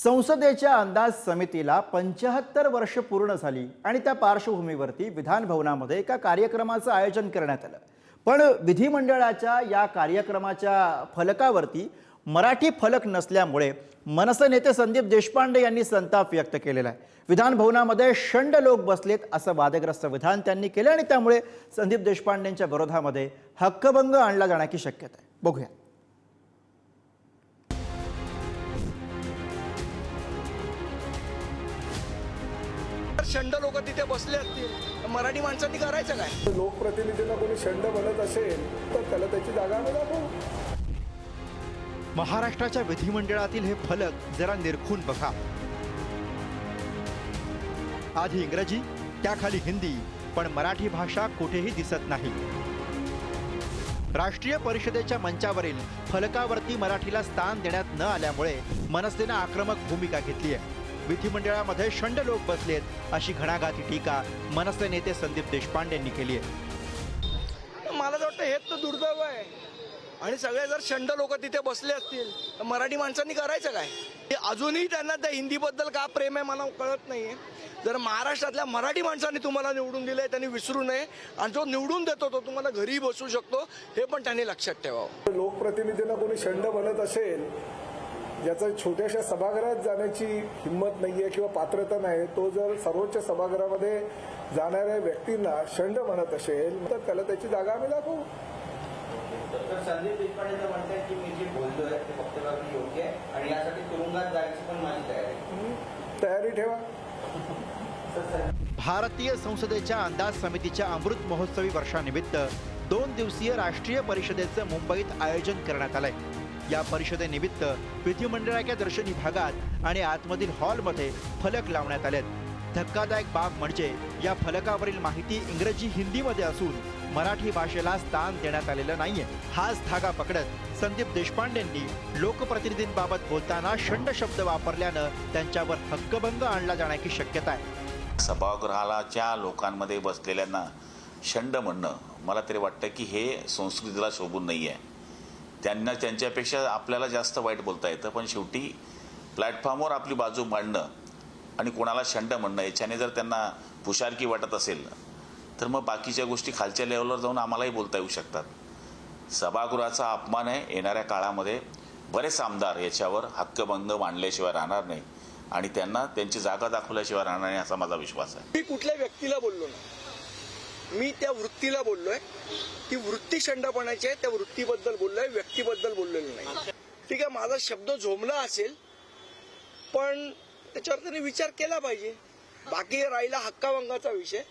संसदेच्या अंदाज समितीला 75 वर्ष पूर्ण झाली आणि त्या पार्श्वभूमीवरती विधान भवनामध्ये एका कार्यक्रमाचं आयोजन करण्यात आलं। पण विधिमंडळाच्या या कार्यक्रमाच्या फलकावरती मराठी फलक नसल्यामुळे मनसे नेते संदीप देशपांडे यांनी संताप व्यक्त केलेला आहे। विधान भवनामध्ये शंड लोक बसलेत असं वादग्रस्त विधान त्यांनी केलं आणि त्यामुळे संदीप देशपांडेंच्या विरोधामध्ये हक्कभंग आणला जाण्याची शक्यता आहे। बघूया। शंड लोक तिथे बसले असतील, मराठी माणसांनी करायचं काय? लोकप्रतिनिधींना कोणी शंड बनत असेल तर त्याला त्याची जागा आम्ही दाखवू। महाराष्ट्राच्या विधिमंडळातील हे फलक जरा निरखून बघा। आधी इंग्रजी, त्याखाली हिंदी, पण मराठी भाषा कुठेही दिसत नाही। राष्ट्रीय परिषदेच्या मंचावरील फलकावरती मराठीला स्थान देण्यात न आल्यामुळे मनसेने आक्रमक भूमिका घेतली आहे। विधिमंडळामध्ये शंड लोक बसलेत अशी घणाघाती टीका मनसे नेते संदीप देशपांडेंनी केली आहे। मला तर वाटतं हेच तर दुर्दैव आहे। आणि सगळे जर शंड लोक तिथे बसले असतील तर मराठी माणसांनी करायचं काय? अजूनही त्यांना त्या हिंदीबद्दल का प्रेम आहे मला कळत नाहीये। जर महाराष्ट्रातल्या मराठी माणसांनी तुम्हाला निवडून दिलंय त्यांनी विसरू नये, आणि जो निवडून देतो तो तुम्हाला घरी बसू शकतो हे पण त्यांनी लक्षात ठेवावं। लोकप्रतिनिधींना कोणी शंड बनत असेल, ज्याचं छोट्याशा सभागृहात जाण्याची हिंमत नाहीये किंवा पात्रता नाही, तो जर सर्वोच्च सभागृहामध्ये जाणाऱ्या व्यक्तींना शंड म्हणत असेल तर त्याला त्याची जागा आम्ही दाखवू। डॉक्टर संदीप देशपांडे म्हणतात की मी जे बोलतोय ते वक्तव्य योग्य आहे आणि यासाठी तुरुंगात जायची पण माझी तयारी ठेवा। भारतीय संसदेच्या अंदाज समितीच्या अमृत महोत्सवी वर्षानिमित्त 2 दिवसीय राष्ट्रीय परिषदेचं मुंबईत आयोजन करण्यात आलंय। या परिषदेनिमित्त विधिमंडळाच्या दर्शनी भागात आणि आतमधील हॉलमध्ये फलक लावण्यात आलेत। धक्कादायक बाब म्हणजे या फलकावरील माहिती इंग्रजी हिंदीमध्ये असून मराठी भाषेला स्थान देण्यात आलेलं नाहीये। हाच धागा पकडत संदीप देशपांडेंनी लोकप्रतिनिधींबाबत बोलताना शंड शब्द वापरल्यानं त्यांच्यावर हक्कभंग आणला जाण्याची शक्यता आहे। सभागृहाच्या लोकांमध्ये बसलेल्यांना शंड म्हणणं मला तरी वाटतं की हे संस्कृतीला शोभून नाही आहे। त्यांना त्यांच्यापेक्षा आपल्याला जास्त वाईट बोलता येतं, पण शेवटी प्लॅटफॉर्मवर आपली बाजू मांडणं आणि कोणाला शंड म्हणणं याच्याने जर त्यांना पुशारकी वाटत असेल तर मग बाकीच्या गोष्टी खालच्या लेवलवर जाऊन आम्हालाही बोलता येऊ शकतात। सभागृहाचा अपमान आहे। येणाऱ्या काळामध्ये बरेच आमदार याच्यावर हक्कभंग मांडल्याशिवाय राहणार नाही आणि त्यांना त्यांची जागा दाखवल्याशिवाय राहणार नाही असा माझा विश्वास आहे। मी कुठल्या व्यक्तीला बोललो ना, मी त्या वृत्तीला बोललोय। ती वृत्ती शंडपणाची आहे, त्या वृत्तीबद्दल बोललोय, व्यक्तीबद्दल बोललेलो नाही। ठीक आहे, माझा शब्द झोंबला असेल पण त्याच्यावर त्यांनी विचार केला पाहिजे। बाकी राहिला हक्काभंगाचा विषय,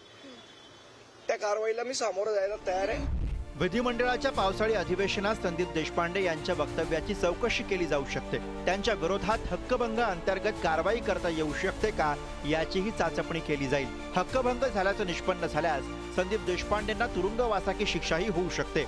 त्या कारवाईला मी सामोरं जायला तयार आहे। विधिमंडळाच्या पावसाळी अधिवेशनात संदीप देशपांडे यांच्या वक्तव्याची चौकशी केली जाऊ शकते। त्यांच्या विरोधात हक्कभंग अंतर्गत कारवाई करता येऊ शकते का याचीही चाचपणी केली जाईल। हक्कभंग झाल्याचं निष्पन्न झाल्यास संदीप देशपांडेंना तुरुंगवासाची शिक्षाही होऊ शकते।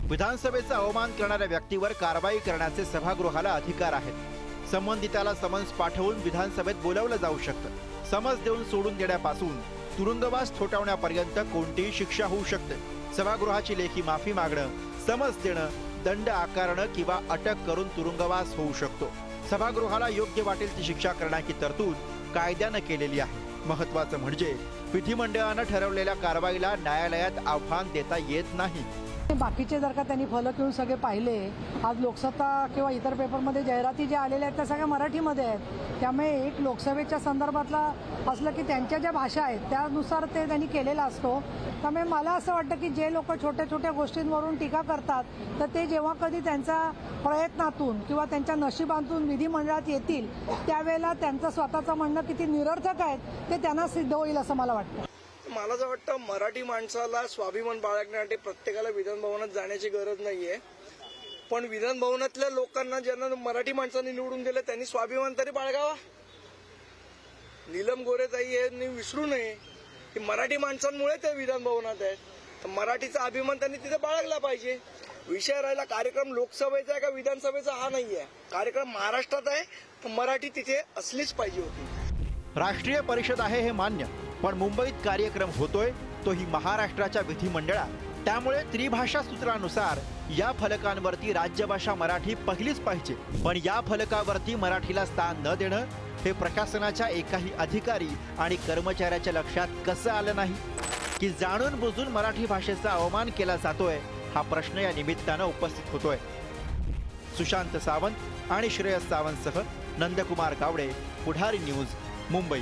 विधानसभेचा अवमान करणाऱ्या व्यक्तीवर कारवाई करण्याचे सभागृहाला अधिकार आहेत। संबंधिताला समन्स पाठवून विधानसभेत बोलावलं जाऊ शकतं। समज देऊन सोडून देण्यापासून तुरुंगवास थोपवण्यापर्यंत कोणतीही शिक्षा होऊ शकते। सभागृहाची लेखी माफी मागणं, समज देणं, दंड आकारणं किंवा अटक करून तुरुंगवास होऊ शकतो। सभागृहाला योग्य वाटेल ती शिक्षा करण्याची तरतूद कायद्यानं केलेली आहे। महत्त्वाचं म्हणजे विधिमंडळानं ठरवलेल्या कारवाईला न्यायालयात आव्हान देता येत नाही। बाकीचे जर का त्यांनी फलक येऊन सगळे पाहिले, आज लोकसत्ता किंवा इतर पेपरमध्ये जाहिराती ज्या आलेल्या आहेत त्या सगळ्या मराठीमध्ये आहेत। त्यामुळे एक लोकसभेच्या संदर्भातला असलं की त्यांच्या ज्या भाषा आहेत त्यानुसार ते त्यांनी केलेला असतो। त्यामुळे मला असं वाटतं की जे लोक छोट्या छोट्या गोष्टींवरून टीका करतात तर ते जेव्हा कधी त्यांच्या प्रयत्नातून किंवा त्यांच्या नशिबातून विधिमंडळात येतील त्यावेळेला त्यांचं स्वतःचं म्हणणं किती निरर्थक आहे ते त्यांना सिद्ध होईल असं मला वाटतं। मला असं वाटतं मराठी माणसाला स्वाभिमान बाळगण्यासाठी प्रत्येकाला विधान भवनात जाण्याची गरज नाहीये, पण विधान भवनातल्या लोकांना ज्यांना मराठी माणसांनी निवडून दिलं त्यांनी स्वाभिमान तरी बाळगावा। नीलम गोरेताई यांनी विसरू नये की मराठी माणसांमुळे ते विधान भवनात आहेत, तर मराठीचा अभिमान त्यांनी तिथे बाळगला पाहिजे। विषय राहिला कार्यक्रम लोकसभेचा आहे का विधानसभेचा हा नाहीये, कार्यक्रम महाराष्ट्रात आहे तर मराठी तिथे असलीच पाहिजे होती। राष्ट्रीय परिषद आहे हे मान्य, पण मुंबईत कार्यक्रम होतोय तोही महाराष्ट्राच्या विधिमंडळात। त्यामुळे त्रिभाषा सूत्रानुसार या फलकांवरती राजभाषा मराठी पहिलीच पाहिजे. पण या फलकावरती मराठीला स्थान न देणं हे प्रशासनाच्या एकाही अधिकारी आणि कर्मचाऱ्याच्या लक्षात कसं आलं नाही की जाणून बुजून मराठी भाषेचा अवमान केला जातोय हा प्रश्न या निमित्तानं उपस्थित होतोय. सुशांत सावंत आणि श्रेयस सावंतसह नंदकुमार गावडे, पुढारी न्यूज, मुंबई.